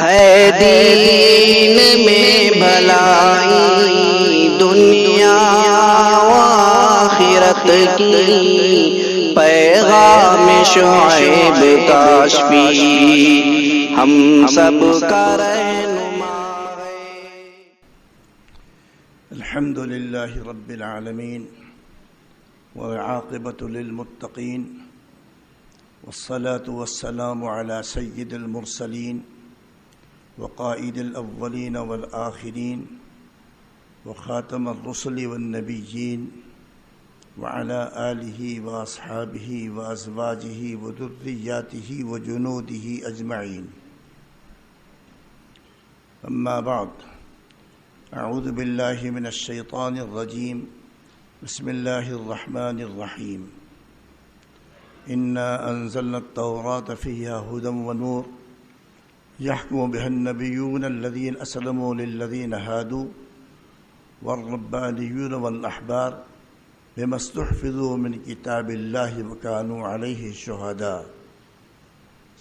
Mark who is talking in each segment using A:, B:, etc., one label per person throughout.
A: ہے دین میں بھلائی دنیا و آخرت کی، پیغام شعیب کاشفی ہم سب کا رہنما ہے۔
B: الحمد للہ رب العالمین والعاقبۃ للمتقین والصلاة والسلام علی سید المرسلین وقائد الاولین والآخرین وخاتم الرسل والنبیین وعلى آلہ واصحابہ وازواجہ وذریاتہ وجنودہ اجمعین، اما بعد، اعوذ باللہ من الشیطان الرجیم، بسم اللہ الرحمن الرحیم۔ انا انزلنا التوراة فیہا ھدی ونور يحكم بها النبيون الذين أسلموا للذين هادوا والربانيون والأحبار بما استحفظوا من كتاب الله وكانوا عليه شهداء،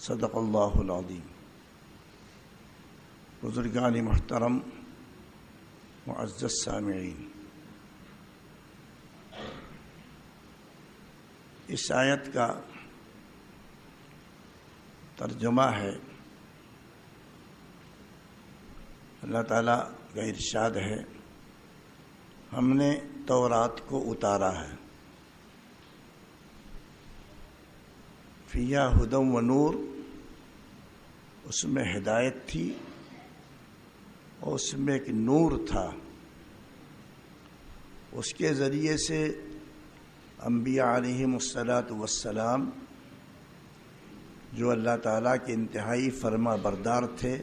B: صدق الله العظيم۔ بزرگان محترم، معزز سامعین، اس آیت کا ترجمہ ہے، اللہ تعالیٰ کا ارشاد ہے، ہم نے تورات کو اتارا ہے، فیہا ھدی و نور، اس میں ہدایت تھی اور اس میں ایک نور تھا، اس کے ذریعے سے انبیاء علیہم الصلاۃ والسلام جو اللہ تعالیٰ کے انتہائی فرما بردار تھے،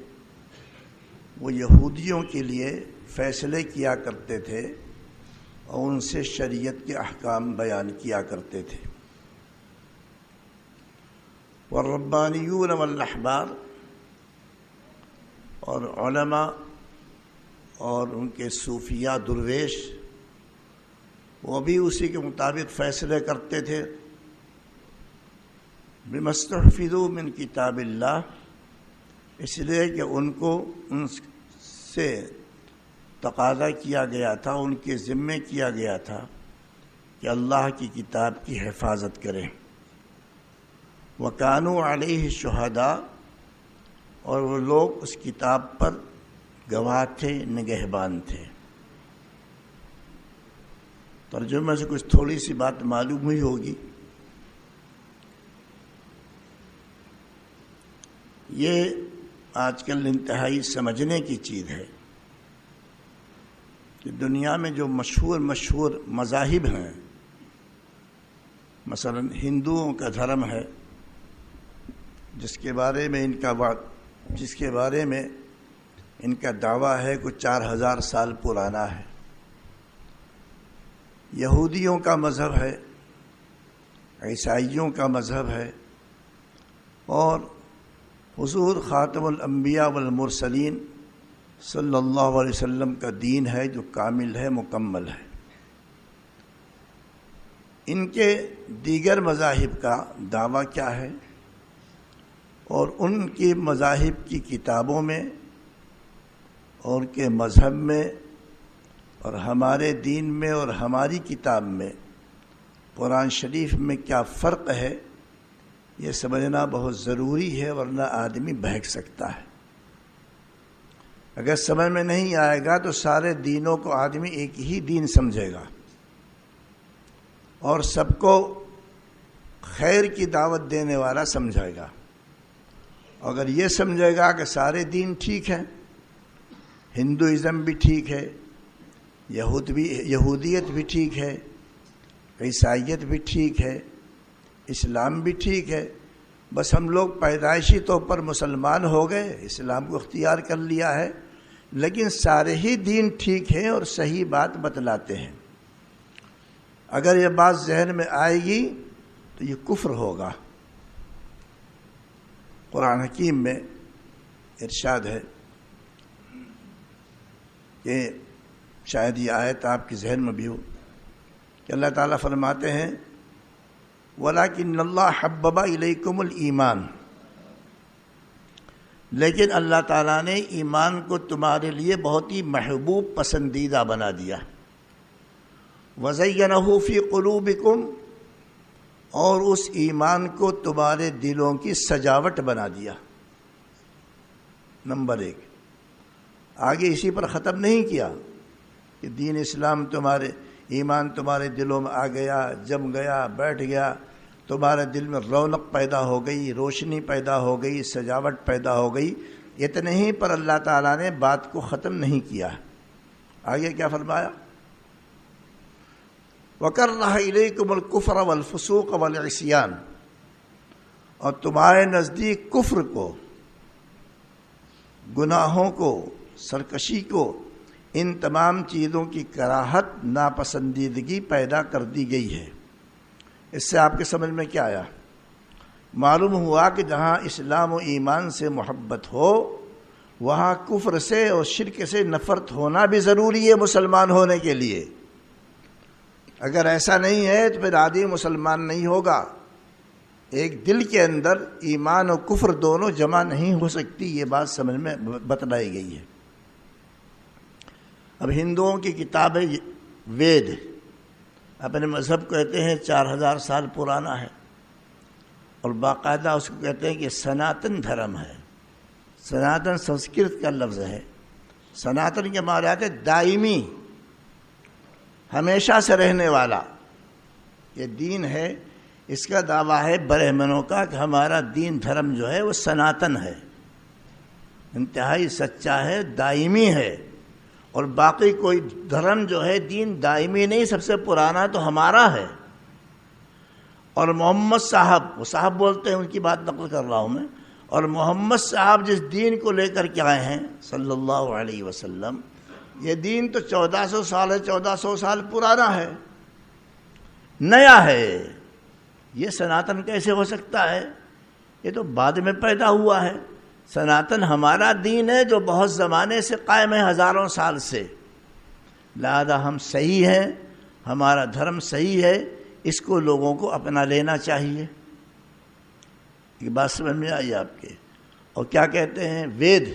B: وہ یہودیوں کے لیے فیصلے کیا کرتے تھے اور ان سے شریعت کے احکام بیان کیا کرتے تھے۔ والربانیون والاحبار، اور علماء اور ان کے صوفیاء درویش، وہ بھی اسی کے مطابق فیصلے کرتے تھے۔ بما استحفظوا من کتاب اللہ، اس لیے کہ ان کو ان سے تقاضا کیا گیا تھا، ان کے ذمے کیا گیا تھا کہ اللہ کی کتاب کی حفاظت کریں۔ وَكَانُوا عَلَيْهِ شُهَدَاءَ، اور وہ لوگ اس کتاب پر گواہ تھے، نگہبان تھے۔ ترجمے سے کچھ تھوڑی سی بات معلوم ہوئی ہوگی۔ یہ آج کل انتہائی سمجھنے کی چیز ہے کہ دنیا میں جو مشہور مذاہب ہیں، مثلا ہندوؤں کا دھرم ہے، جس کے بارے میں ان کا دعویٰ ہے کہ 4000 سال پرانا ہے۔ یہودیوں کا مذہب ہے، عیسائیوں کا مذہب ہے، اور حضور خاتم الانبیاء والمرسلین صلی اللہ علیہ وسلم کا دین ہے جو کامل ہے، مکمل ہے۔ ان کے دیگر مذاہب کا دعویٰ کیا ہے، اور ان کی مذاہب کی کتابوں میں اور ان کے مذہب میں اور ہمارے دین میں اور ہماری کتاب میں، قرآن شریف میں کیا فرق ہے، یہ سمجھنا بہت ضروری ہے، ورنہ آدمی بہک سکتا ہے۔ اگر سمجھ میں نہیں آئے گا تو سارے دینوں کو آدمی ایک ہی دین سمجھے گا اور سب کو خیر کی دعوت دینے والا سمجھے گا۔ اگر یہ سمجھے گا کہ سارے دین ٹھیک ہیں، ہندوازم بھی ٹھیک ہے، یہودیت بھی ٹھیک ہے، عیسائیت بھی ٹھیک ہے، اسلام بھی ٹھیک ہے، بس ہم لوگ پیدائشی طور پر مسلمان ہو گئے، اسلام کو اختیار کر لیا ہے، لیکن سارے ہی دین ٹھیک ہیں اور صحیح بات بتلاتے ہیں، اگر یہ بات ذہن میں آئے گی تو یہ کفر ہوگا۔ قرآن حکیم میں ارشاد ہے کہ شاید یہ آیت آپ کے ذہن میں بھی ہو کہ اللہ تعالیٰ فرماتے ہیں وَلَكِنَّ اللَّهَ حَبَّبَ إِلَيْكُمُ الْإِيمَانَ لیکن اللہ تعالیٰ نے ایمان کو تمہارے لیے بہت ہی محبوب پسندیدہ بنا دیا. وَزَيَّنَهُ فِي قُلُوبِكُمْ، اور اس ایمان کو تمہارے دلوں کی سجاوٹ بنا دیا. نمبر 1. آگے اسی پر ختم نہیں کیا کہ دین اسلام تمہارے ایمان تمہارے دلوں میں آ گیا، جم گیا، بیٹھ گیا، تمہارے دل میں رونق پیدا ہو گئی، روشنی پیدا ہو گئی، سجاوٹ پیدا ہو گئی. اتنے ہی پر اللہ تعالیٰ نے بات کو ختم نہیں کیا. آگے کیا فرمایا؟ وَكَرَّهَ إِلَيْكُمُ الْكُفْرَ وَالْفُسُوقَ وَالْعِصْيَانَ، اور تمہارے نزدیک کفر کو، گناہوں کو، سرکشی کو، ان تمام چیزوں کی کراہت، ناپسندیدگی پیدا کر دی گئی ہے. اس سے آپ کے سمجھ میں کیا آیا؟ معلوم ہوا کہ جہاں اسلام و ایمان سے محبت ہو وہاں کفر سے اور شرک سے نفرت ہونا بھی ضروری ہے مسلمان ہونے کے لیے. اگر ایسا نہیں ہے تو پھر آدمی مسلمان نہیں ہوگا. ایک دل کے اندر ایمان و کفر دونوں جمع نہیں ہو سکتی، یہ بات سمجھ میں بتلائی گئی ہے. اب ہندوؤں کی کتاب ہے وید، اپنے مذہب کو کہتے ہیں 4000 سال پرانا ہے، اور باقاعدہ اس کو کہتے ہیں کہ سناتن دھرم ہے. سناتن سنسکرت کا لفظ ہے. سناتن کے معنی آتے دائمی، ہمیشہ سے رہنے والا. یہ دین ہے، اس کا دعویٰ ہے برہمنوں کا کہ ہمارا دین دھرم جو ہے وہ سناتن ہے، انتہائی سچا ہے، دائمی ہے. اور باقی کوئی دھرم جو ہے دین دائمی نہیں، سب سے پرانا تو ہمارا ہے. اور محمد صاحب، وہ صاحب بولتے ہیں، ان کی بات نقل کر رہا ہوں میں، اور محمد صاحب جس دین کو لے کر کے آئے ہیں صلی اللہ علیہ وسلم، یہ دین تو 1400 سال ہے، 1400 سال پرانا ہے، نیا ہے. یہ سناتن کیسے ہو سکتا ہے؟ یہ تو بعد میں پیدا ہوا ہے. سناتن ہمارا دین ہے جو بہت زمانے سے قائم ہے، ہزاروں سال سے. لہذا ہم صحیح ہیں، ہمارا دھرم صحیح ہے، اس کو لوگوں کو اپنا لینا چاہیے. یہ بات سمجھ میں آئی آپ کے؟ اور کیا کہتے ہیں؟ وید.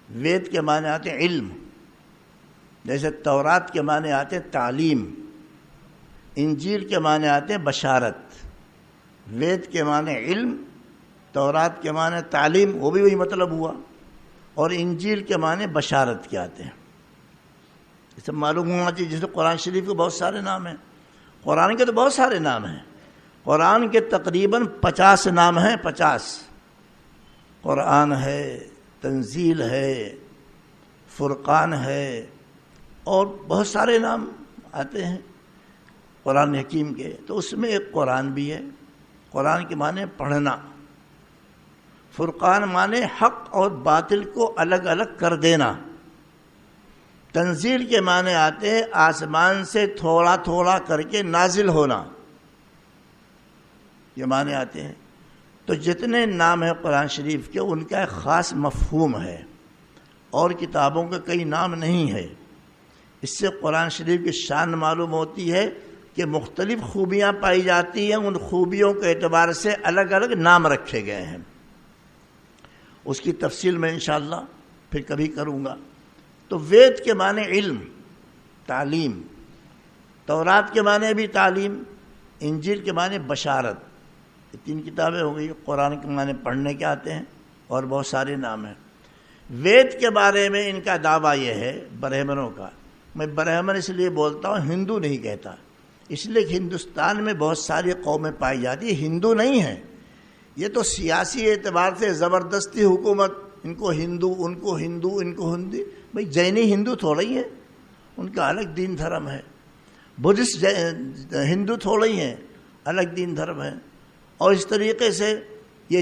B: وید کے معنی آتے ہیں علم، جیسے تورات کے معنی آتے ہیں تعلیم، انجیل کے معنی آتے ہیں بشارت. وید کے معنی علم، تورات کے معنی تعلیم، وہ بھی وہی مطلب ہوا، اور انجیل کے معنی بشارت کے آتے ہیں. یہ سب معلوم ہونا چاہیے. جیسے قرآن شریف کے بہت سارے نام ہیں، قرآن کے تو بہت سارے نام ہیں. قرآن کے تقریباً 50 نام ہیں. 50 قرآن ہے، تنزیل ہے، فرقان ہے، اور بہت سارے نام آتے ہیں قرآن حکیم کے. تو اس میں ایک قرآن بھی ہے. قرآن کے معنی پڑھنا، فرقان معنی حق اور باطل کو الگ الگ کر دینا. تنزیل کے معنی آتے ہیں آسمان سے تھوڑا تھوڑا کر کے نازل ہونا، یہ معنی آتے ہیں. تو جتنے نام ہیں قرآن شریف کے ان کا ایک خاص مفہوم ہے، اور کتابوں کے کئی نام نہیں ہے. اس سے قرآن شریف کی شان معلوم ہوتی ہے کہ مختلف خوبیاں پائی جاتی ہیں، ان خوبیوں کے اعتبار سے الگ الگ نام رکھے گئے ہیں. اس کی تفصیل میں انشاءاللہ پھر کبھی کروں گا. تو وید کے معنی علم، تعلیم، تورات کے معنی بھی تعلیم، انجیل کے معنی بشارت. یہ 3 کتابیں ہو گئی. قرآن کے معنی پڑھنے کے آتے ہیں، اور بہت سارے نام ہیں. وید کے بارے میں ان کا دعویٰ یہ ہے برہمنوں کا. میں برہمن اس لیے بولتا ہوں، ہندو نہیں کہتا، اس لیے کہ ہندوستان میں بہت ساری قومیں پائی جاتی ہیں، ہندو نہیں ہیں. یہ تو سیاسی اعتبار سے زبردستی حکومت، ان کو ہندو، ان کو ہندو، ان کو ہندی. بھئی جینی ہندو تھوڑا ہی ہیں، ان کا الگ دین دھرم ہے. بدھسٹ ہندو تھوڑا ہی ہیں، الگ دین دھرم ہے. اور اس طریقے سے یہ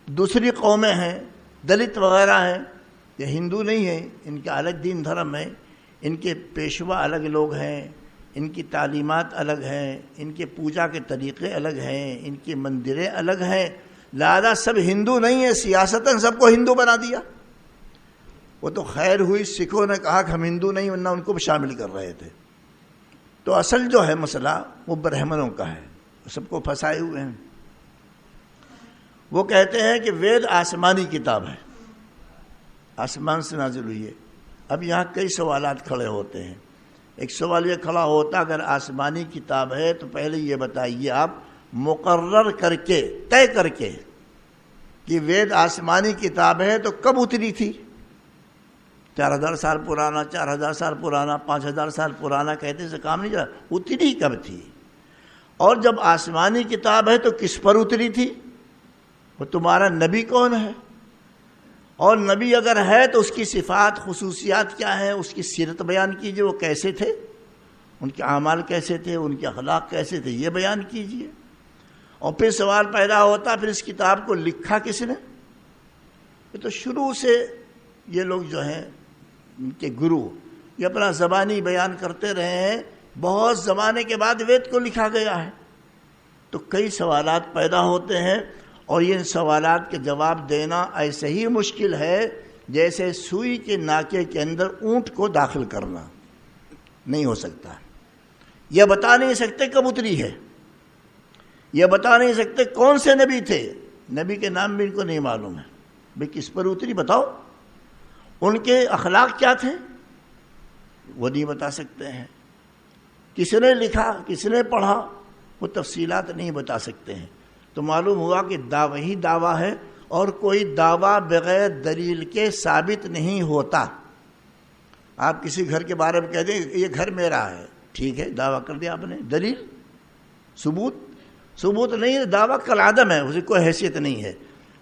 B: دوسری قومیں ہیں، دلت وغیرہ ہیں، یہ ہندو نہیں ہیں، ان کا الگ دین دھرم ہے. ان کے پیشوا الگ لوگ ہیں، ان کی تعلیمات الگ ہیں، ان کے پوجا کے طریقے الگ ہیں، ان کی مندریں الگ ہیں. لہذا سب ہندو نہیں ہیں. سیاستاً سب کو ہندو بنا دیا. وہ تو خیر ہوئی سکھوں نے کہا کہ ہم ہندو نہیں، ورنہ ان کو بھی شامل کر رہے تھے. تو اصل جو ہے مسئلہ وہ برہمنوں کا ہے، سب کو پھنسائے ہوئے ہیں. وہ کہتے ہیں کہ وید آسمانی کتاب ہے. آسمان سے نازل ہوئی ہے۔ اب یہاں کئی سوالات کھڑے ہوتے ہیں۔ ایک سوال یہ کھڑا ہوتا اگر آسمانی کتاب ہے تو پہلے یہ بتائیے آپ مقرر کر کے طے کر کے کہ وید آسمانی کتاب ہے تو کب اتری تھی؟ 4000 سال پرانا، 4000 سال پرانا، 5000 سال پرانا کہتے سے کام نہیں چلا، اتری کب تھی؟ اور جب آسمانی کتاب ہے تو کس پر اتری تھی؟ وہ تمہارا نبی کون ہے؟ اور نبی اگر ہے تو اس کی صفات خصوصیات کیا ہیں؟ اس کی سیرت بیان کیجئے، وہ کیسے تھے، ان کے اعمال کیسے تھے، ان کے اخلاق کیسے تھے، یہ بیان کیجئے۔ اور پھر سوال پیدا ہوتا پھر اس کتاب کو لکھا کس نے؟ یہ تو شروع سے یہ لوگ جو ہیں ان کے گرو یہ اپنا زبانی بیان کرتے رہے ہیں، بہت زمانے کے بعد وید کو لکھا گیا ہے۔ تو کئی سوالات پیدا ہوتے ہیں اور یہ سوالات کے جواب دینا ایسے ہی مشکل ہے جیسے سوئی کے ناکے کے اندر اونٹ کو داخل کرنا، نہیں ہو سکتا۔ یہ بتا نہیں سکتے کب اتری ہے، یہ بتا نہیں سکتے کون سے نبی تھے، نبی کے نام بھی ان کو نہیں معلوم ہے، بھئی کس پر اتری بتاؤ، ان کے اخلاق کیا تھے وہ نہیں بتا سکتے ہیں، کس نے لکھا کس نے پڑھا وہ تفصیلات نہیں بتا سکتے ہیں۔ تو معلوم ہوا کہ وہی دعویٰ ہے اور کوئی دعویٰ بغیر دلیل کے ثابت نہیں ہوتا۔ آپ کسی گھر کے بارے میں کہہ دیں یہ گھر میرا ہے، ٹھیک ہے دعویٰ کر دیا آپ نے، دلیل ثبوت نہیں ہے، دعویٰ کالعدم ہے، اسے کوئی حیثیت نہیں ہے۔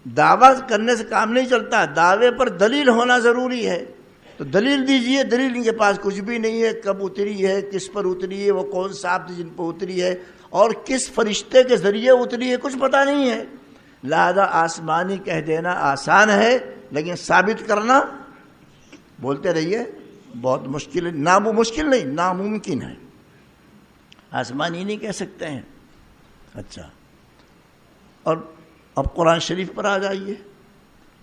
B: دعویٰ کرنے سے کام نہیں چلتا، دعوے پر دلیل ہونا ضروری ہے۔ تو دلیل دیجئے، دلیل ان کے پاس کچھ بھی نہیں ہے، کب اتری ہے، کس پر اتری ہے، وہ کون صاحب تھے جن پر اتری ہے اور کس فرشتے کے ذریعے اتری ہے، کچھ پتہ نہیں ہے۔ لہذا آسمانی کہہ دینا آسان ہے لیکن ثابت کرنا، بولتے رہیے، بہت مشکل ہے، مشکل نہیں ناممکن ہے، آسمانی نہیں کہہ سکتے ہیں۔ اچھا، اور اب قرآن شریف پر آ جائیے۔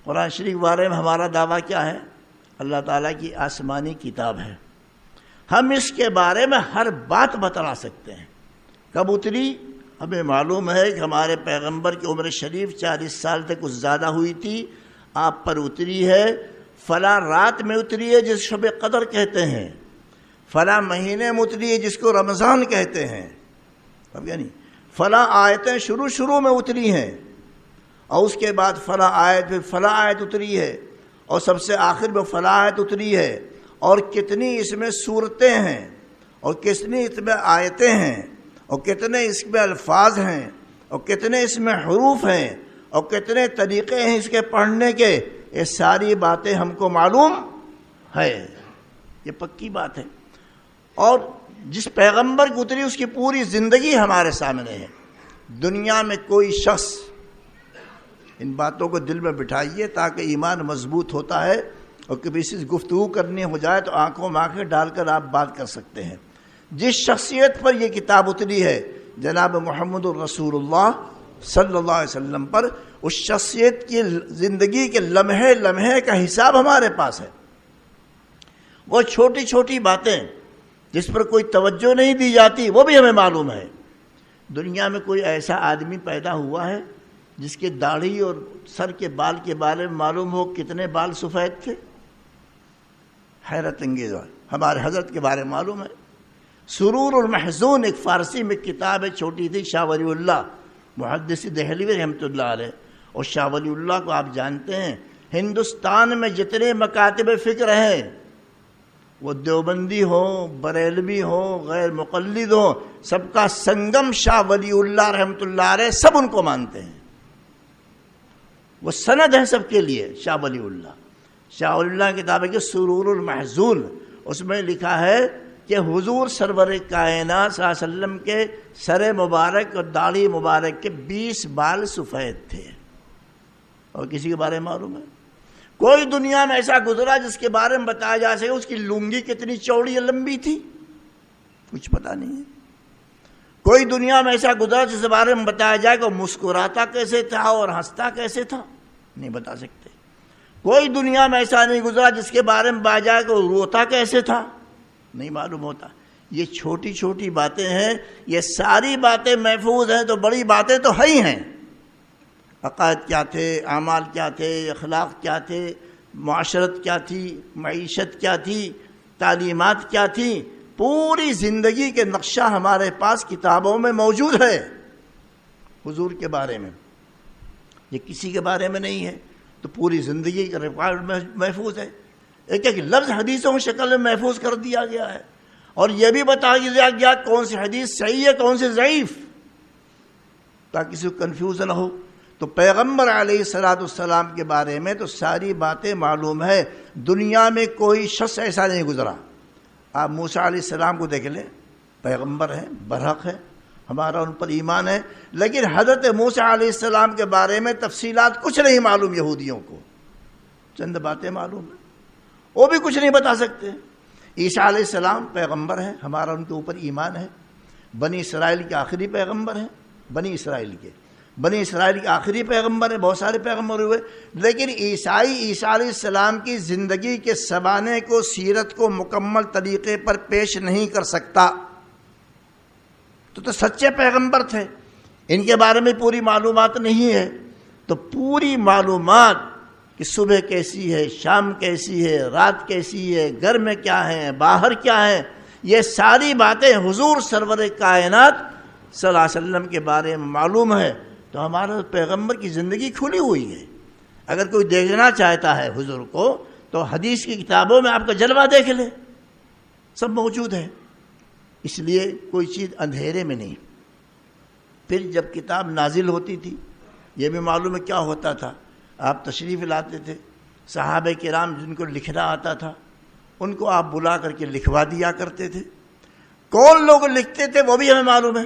B: قرآن شریف بارے میں ہمارا دعویٰ کیا ہے؟ اللہ تعالیٰ کی آسمانی کتاب ہے، ہم اس کے بارے میں ہر بات بتلا سکتے ہیں۔ کب اتری؟ ہمیں معلوم ہے کہ ہمارے پیغمبر کی عمر شریف 40 سال تک کچھ زیادہ ہوئی تھی، آپ پر اتری ہے، فلاں رات میں اتری ہے جس شب قدر کہتے ہیں، فلاں مہینے میں اتری ہے جس کو رمضان کہتے ہیں، اب یعنی فلاں آیتیں شروع میں اتری ہیں اور اس کے بعد فلاں آیت پھر فلاں آیت اتری ہے اور سب سے آخر میں فلاں آیت اتری ہے، اور کتنی اس میں صورتیں ہیں اور کتنی اس میں آیتیں ہیں اور کتنے اس میں الفاظ ہیں اور کتنے اس میں حروف ہیں اور کتنے طریقے ہیں اس کے پڑھنے کے، یہ ساری باتیں ہم کو معلوم ہے، یہ پکی بات ہے۔ اور جس پیغمبر کی اتری اس کی پوری زندگی ہمارے سامنے ہے۔ دنیا میں کوئی شخص، ان باتوں کو دل میں بٹھائیے تاکہ ایمان مضبوط ہوتا ہے اور کبھی سے گفتگو کرنی ہو جائے تو آنکھوں میں آنکھیں ڈال کر آپ بات کر سکتے ہیں۔ جس شخصیت پر یہ کتاب اتری ہے جناب محمد الرسول اللہ صلی اللہ علیہ وسلم پر، اس شخصیت کی زندگی کے لمحے لمحے کا حساب ہمارے پاس ہے۔ وہ چھوٹی چھوٹی باتیں جس پر کوئی توجہ نہیں دی جاتی وہ بھی ہمیں معلوم ہے۔ دنیا میں کوئی ایسا آدمی پیدا ہوا ہے جس کے داڑھی اور سر کے بال کے بارے میں معلوم ہو کتنے بال سفید تھے؟ حیرت انگیز ہے۔ ہمارے حضرت کے بارے میں معلوم ہے۔ سرور المحزون ایک فارسی میں کتاب ہے، چھوٹی تھی، شاہ ولی اللہ محدث دہلوی رحمۃ اللہ علیہ، اور شاہ ولی اللہ کو آپ جانتے ہیں ہندوستان میں جتنے مکاتب فکر ہیں، وہ دیوبندی ہوں، بریلوی ہوں، غیر مقلد ہوں، سب کا سنگم شاہ ولی اللہ رحمۃ اللہ علیہ، سب ان کو مانتے ہیں، وہ سند ہے سب کے لیے۔ شاہ ولی اللہ کی کتاب ہے کہ سرور المحزون، اس میں لکھا ہے کہ حضور سرور کائنات صلی اللہ علیہ وسلم کے سر مبارک اور داڑھی مبارک کے 20 بال سفید تھے، اور کسی کے بارے میں معلوم ہے؟ کوئی دنیا میں ایسا گزرا جس کے بارے میں بتایا جا سکے اس کی لنگی کتنی چوڑی یا لمبی تھی؟ کچھ پتہ نہیں ہے۔ کوئی دنیا میں ایسا گزرا جس کے بارے میں بتایا جائے کہ وہ مسکراتا کیسے تھا اور ہنستا کیسے تھا؟ نہیں بتا سکتے۔ کوئی دنیا میں ایسا نہیں گزرا جس کے بارے میں بتایا جائے کہ وہ روتا کیسے تھا؟ نہیں معلوم ہوتا۔ یہ چھوٹی چھوٹی باتیں ہیں، یہ ساری باتیں محفوظ ہیں تو بڑی باتیں تو ہے ہی ہیں۔ عقائد کیا تھے، اعمال کیا تھے، اخلاق کیا تھے، معاشرت کیا تھی، معیشت کیا تھی، تعلیمات کیا تھی، پوری زندگی کے نقشہ ہمارے پاس کتابوں میں موجود ہے حضور کے بارے میں. یہ کسی کے بارے میں نہیں ہے. تو پوری زندگی کا ریکارڈ محفوظ ہے. ایک ایک لفظ حدیثوں کی شکل میں محفوظ کر دیا گیا ہے. اور یہ بھی بتا دیا گیا کون سی حدیث صحیح ہے کون سی ضعیف، تاکہ کسی کو کنفیوژن نہ ہو. تو پیغمبر علیہ السلام کے بارے میں تو ساری باتیں معلوم ہے. دنیا میں کوئی شخص ایسا نہیں گزرا. آپ موسیٰ علیہ السلام کو دیکھ لیں، پیغمبر ہیں، برحق ہیں، ہمارا ان پر ایمان ہے. لیکن حضرت موسیٰ علیہ السلام کے بارے میں تفصیلات کچھ نہیں معلوم. یہودیوں کو چند باتیں معلوم ہیں، وہ بھی کچھ نہیں بتا سکتے. عیسیٰ علیہ السلام پیغمبر ہیں، ہمارا ان کے اوپر ایمان ہے. بنی اسرائیل کے آخری پیغمبر ہیں. بنی اسرائیل کے آخری پیغمبر ہیں. بہت سارے پیغمبر ہوئے، لیکن عیسیٰ علیہ السلام کی زندگی کے سوانح کو، سیرت کو مکمل طریقے پر پیش نہیں کر سکتا. تو سچے پیغمبر تھے. ان کے بارے میں پوری معلومات نہیں ہے. تو پوری معلومات کہ صبح کیسی ہے، شام کیسی ہے، رات کیسی ہے، گھر میں کیا ہے، باہر کیا ہے، یہ ساری باتیں حضور سرور کائنات صلی اللہ علیہ وسلم کے بارے میں معلوم ہے. تو ہمارے پیغمبر کی زندگی کھلی ہوئی ہے. اگر کوئی دیکھنا چاہتا ہے حضور کو تو حدیث کی کتابوں میں آپ کا جلوہ دیکھ لے، سب موجود ہے. اس لیے کوئی چیز اندھیرے میں نہیں. پھر جب کتاب نازل ہوتی تھی یہ بھی معلوم ہے کیا ہوتا تھا. آپ تشریف لاتے تھے، صحابہ کرام جن کو لکھنا آتا تھا ان کو آپ بلا کر کے لکھوا دیا کرتے تھے. کون لوگ لکھتے تھے وہ بھی ہمیں معلوم ہے.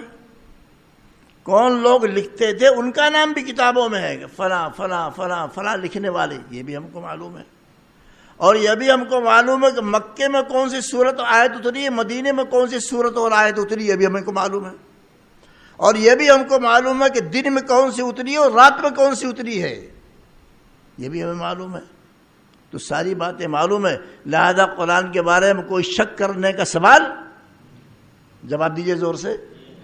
B: کون لوگ لکھتے تھے ان کا نام بھی کتابوں میں ہے، فلاں فلاں فلاں فلاں لکھنے والے، یہ بھی ہم کو معلوم ہے. اور یہ بھی ہم کو معلوم ہے کہ مکے میں کون سی صورت آیت اتری ہے، مدینے میں کون سی صورت اور آیت اتری، یہ بھی ہم کو معلوم ہے. اور یہ بھی ہم کو معلوم ہے کہ دن میں کون سی اتری ہے اور رات میں کون سی اتری ہے، یہ بھی ہمیں معلوم ہے. تو ساری باتیں معلوم ہے. لہذا قرآن کے بارے میں کوئی شک کرنے کا سوال، جواب دیجئے زور سے،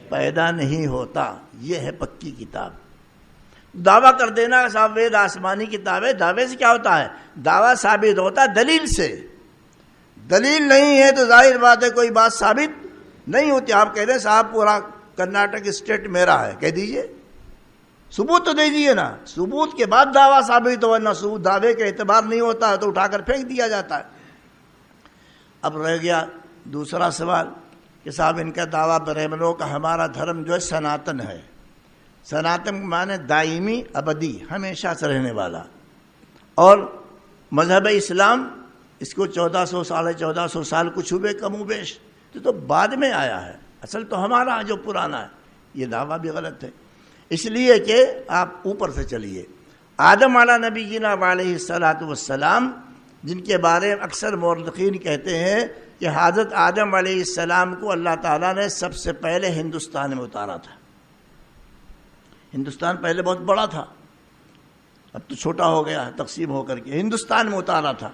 B: پیدا نہیں ہوتا. یہ ہے پکی کتاب. دعویٰ کر دینا صاحب وید آسمانی کتاب ہے، دعوے سے کیا ہوتا ہے؟ دعویٰ ثابت ہوتا ہے دلیل سے. دلیل نہیں ہے تو ظاہر بات ہے کوئی بات ثابت نہیں ہوتی. آپ کہہ رہے ہیں صاحب پورا کرناٹک اسٹیٹ میرا ہے، کہہ دیجئے، ثبوت تو دے دیجئے نا. ثبوت کے بعد دعویٰ ثابت ہو، نہ ثبوت دعوے کا اعتبار نہیں ہوتا ہے تو اٹھا کر پھینک دیا جاتا ہے. اب رہ گیا دوسرا سوال کہ صاحب ان کا دعویٰ برہمنوں کا ہمارا دھرم جو ہے سناتن ہے. سناتن معنی دائمی، ابدی، ہمیشہ سے رہنے والا. اور مذہب اسلام اس کو 1400 سال کچھ ہوئے کم و بیش، تو بعد میں آیا ہے. اصل تو ہمارا جو پرانا ہے. یہ دعویٰ بھی غلط ہے. اس لیے کہ آپ اوپر سے چلیے. آدم علیہ نبینا علیہ السلام جن کے بارے میں اکثر مورخین کہتے ہیں کہ حضرت آدم علیہ السلام کو اللہ تعالیٰ نے سب سے پہلے ہندوستان میں اتارا تھا. ہندوستان پہلے بہت بڑا تھا، اب تو چھوٹا ہو گیا تقسیم ہو کر کے. ہندوستان میں اتارا تھا.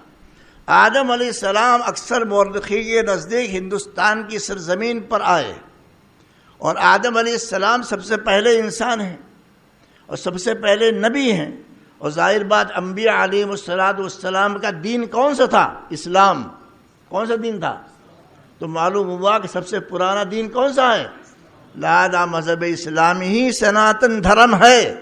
B: آدم علیہ السلام اکثر مورخین کے نزدیک ہندوستان کی سرزمین پر آئے، اور آدم علیہ السلام سب سے پہلے انسان ہیں اور سب سے پہلے نبی ہیں. اور ظاہر بات انبیاء علیہ السلام کا دین کون سا تھا؟ اسلام. کون سا دین تھا؟ تو معلوم ہوا کہ سب سے پرانا دین کون سا ہے؟ لہذا مذہب اسلامی ہی سناتن دھرم ہے.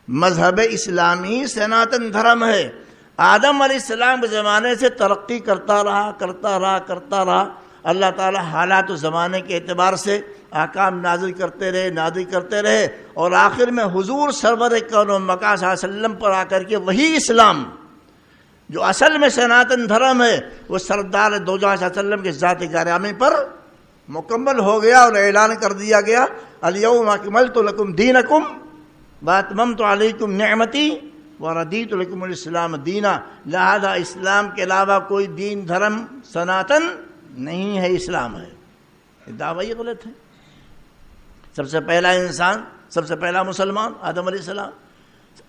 B: مذہب اسلامی سناتن دھرم ہے. آدم علیہ السلام کے زمانے سے ترقی کرتا رہا. اللہ تعالیٰ حالات و زمانے کے اعتبار سے احکام نازل کرتے رہے اور آخر میں حضور سرور کون و مکان صلی اللہ علیہ وسلم پر آ کر کے وہی اسلام جو اصل میں سناتن دھرم ہے وہ سردار دو جہاں صلی اللہ علیہ وسلم کے ذات گرامی پر مکمل ہو گیا اور اعلان کر دیا گیا الیوم اکملت لکم دینکم واتممت علیکم نعمتی وردیت لکم الاسلام دینا. لہذا اسلام کے علاوہ کوئی دین دھرم سناتن نہیں ہے، اسلام ہے. یہ دعویٰ یہ غلط ہے. سب سے پہلا انسان، سب سے پہلا مسلمان آدم علیہ السلام،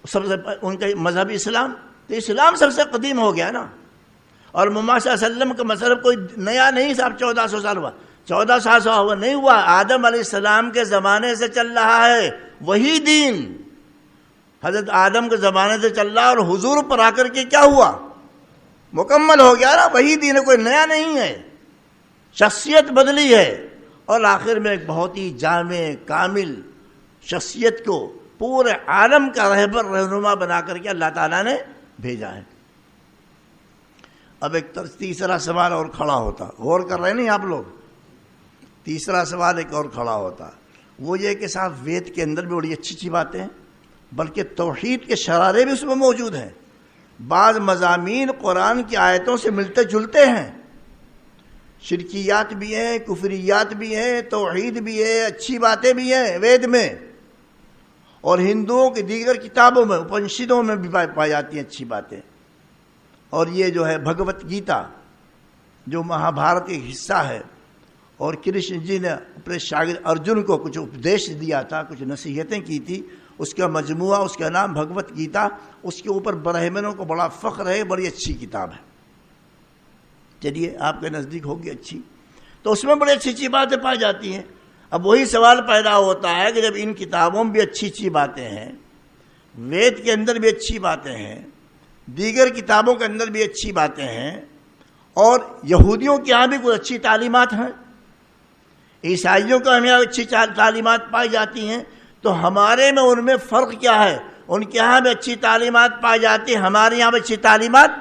B: سب سے ان کا مذہب اسلام. تو اسلام سب سے قدیم ہو گیا نا. اور محمد صلی اللہ علیہ وسلم کا مذہب کوئی نیا نہیں صاحب 1400 سال ہوا، 1400 سال ہوا نہیں ہوا. آدم علیہ السلام کے زمانے سے چل رہا ہے وہی دین. حضرت آدم کے زمانے سے چل رہا اور حضور پر آ کر کے کیا ہوا؟ مکمل ہو گیا نا، وہی دین ہے، کوئی نیا نہیں ہے، شخصیت بدلی ہے، اور آخر میں ایک بہت ہی جامع کامل شخصیت کو پورے عالم کا رہبر رہنما بنا کر کے اللہ تعالیٰ نے بھیجا ہے۔ اب ایک تیسرا سوال اور کھڑا ہوتا، غور کر رہے ہیں نہیں آپ لوگ؟ تیسرا سوال ایک اور کھڑا ہوتا، وہ یہ کہ صاحب وید کے اندر بھی بڑی اچھی اچھی باتیں ہیں، بلکہ توحید کے شرارے بھی اس میں موجود ہیں، بعض مضامین قرآن کی آیتوں سے ملتے جلتے ہیں، شرکیات بھی ہیں، کفریات بھی ہیں، توحید بھی ہے، اچھی باتیں بھی ہیں وید میں، اور ہندوؤں کی دیگر کتابوں میں، اپنشدوں میں بھی پائی جاتی ہیں اچھی باتیں۔ اور یہ جو ہے بھگوت گیتا جو مہا بھارت ایک حصہ ہے، اور کرشن جی نے اپنے شاگرد ارجن کو کچھ اپدیش دیا تھا، کچھ نصیحتیں کی تھی، اس کا مجموعہ، اس کا نام بھگوت گیتا، اس کے اوپر برہمنوں کو بڑا فخر ہے، بڑی اچھی کتاب ہے، چلیے آپ کے نزدیک ہوگی اچھی، تو اس میں بڑی اچھی اچھی باتیں پائی جاتی ہیں۔ اب وہی سوال پیدا ہوتا ہے کہ جب ان کتابوں میں بھی اچھی اچھی باتیں ہیں، وید کے اندر بھی اچھی باتیں ہیں، دیگر کتابوں کے اندر بھی اچھی باتیں ہیں، اور یہودیوں کے یہاں بھی کچھ اچھی تعلیمات ہیں، عیسائیوں کے یہاں اچھی تعلیمات پائی جاتی ہیں، تو ہمارے میں ان میں فرق کیا ہے؟ ان کے یہاں بھی اچھی تعلیمات پائی جاتی ہیں، ہمارے یہاں بھی اچھی تعلیمات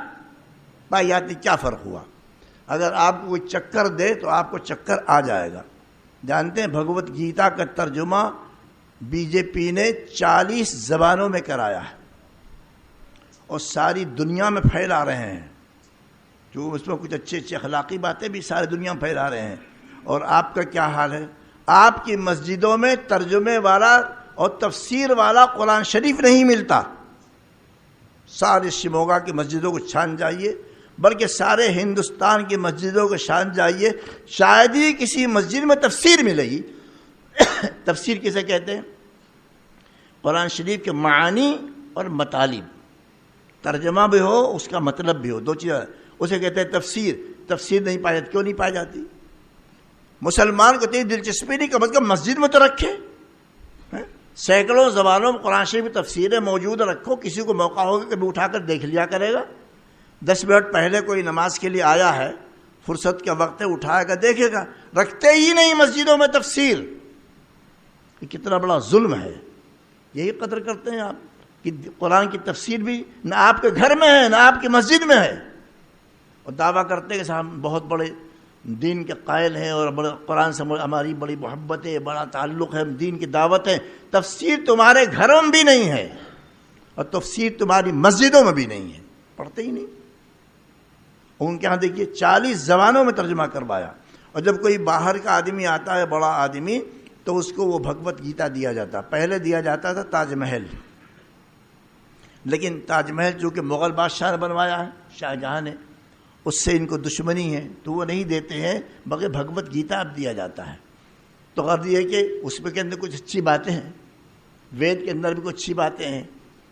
B: پائی جاتی، کیا فرق ہوا؟ اگر آپ کو کوئی چکر دے تو آپ کو چکر آ جائے گا۔ جانتے ہیں بھگوت گیتا کا ترجمہ بی جے پی نے 40 زبانوں میں کرایا ہے، اور ساری دنیا میں پھیلا رہے ہیں، جو اس میں کچھ اچھے اچھے اخلاقی باتیں بھی ساری دنیا میں پھیلا رہے ہیں۔ اور آپ کا کیا حال ہے؟ آپ کی مسجدوں میں ترجمے والا اور تفسیر والا قرآن شریف نہیں ملتا۔ سارے شموگا کی مسجدوں کو چھان جائیے، بلکہ سارے ہندوستان کی مسجدوں کو چھان جائیے، شاید ہی کسی مسجد میں تفسیر ملے گی۔ تفسیر کسے کہتے ہیں؟ قرآن شریف کے معانی اور مطالب، ترجمہ بھی ہو اس کا مطلب بھی ہو، دو چیزیں، اسے کہتے ہیں تفسیر۔ تفسیر نہیں پائی جاتی، کیوں نہیں پائی جاتی؟ مسلمان کو اتنی دلچسپی نہیں، کم از کم مسجد میں تو رکھے، سینکڑوں زبانوں میں قرآن شریف کی تفسیریں موجود رکھو، کسی کو موقع ہوگا کبھی اٹھا کر دیکھ لیا کرے گا، 10 منٹ پہلے کوئی نماز کے لیے آیا ہے، فرصت کا وقت ہے، اٹھائے گا دیکھے گا، رکھتے ہی نہیں مسجدوں میں تفسیر۔ یہ کتنا بڑا ظلم ہے، یہی قدر کرتے ہیں آپ کہ قرآن کی تفسیر بھی نہ آپ کے گھر میں ہے نہ آپ کی مسجد میں ہے، اور دعویٰ کرتے ہیں کہ ہم بہت بڑے دین کے قائل ہیں اور بڑے قرآن سے ہماری بڑی محبت ہے، بڑا تعلق ہے، ہم دین کی دعوت ہے۔ تفسیر تمہارے گھروں میں بھی نہیں ہے، اور تفسیر تمہاری مسجدوں میں بھی نہیں ہے، پڑھتے ہی نہیں۔ ان کے ہاں دیکھیے 40 زبانوں میں ترجمہ کروایا، اور جب کوئی باہر کا آدمی آتا ہے، بڑا آدمی، تو اس کو وہ بھگوت گیتا دیا جاتا۔ پہلے دیا جاتا تھا تاج محل، لیکن تاج محل چونکہ مغل بادشاہ نے بنوایا ہے، شاہ جہاں نے، اس سے ان کو دشمنی ہے تو وہ نہیں دیتے ہیں، بلکہ بھگوت گیتا اب دیا جاتا ہے۔ تو غرض یہ ہے کہ اس میں کے اندر کچھ اچھی باتیں ہیں، وید کے اندر بھی کچھ اچھی باتیں ہیں،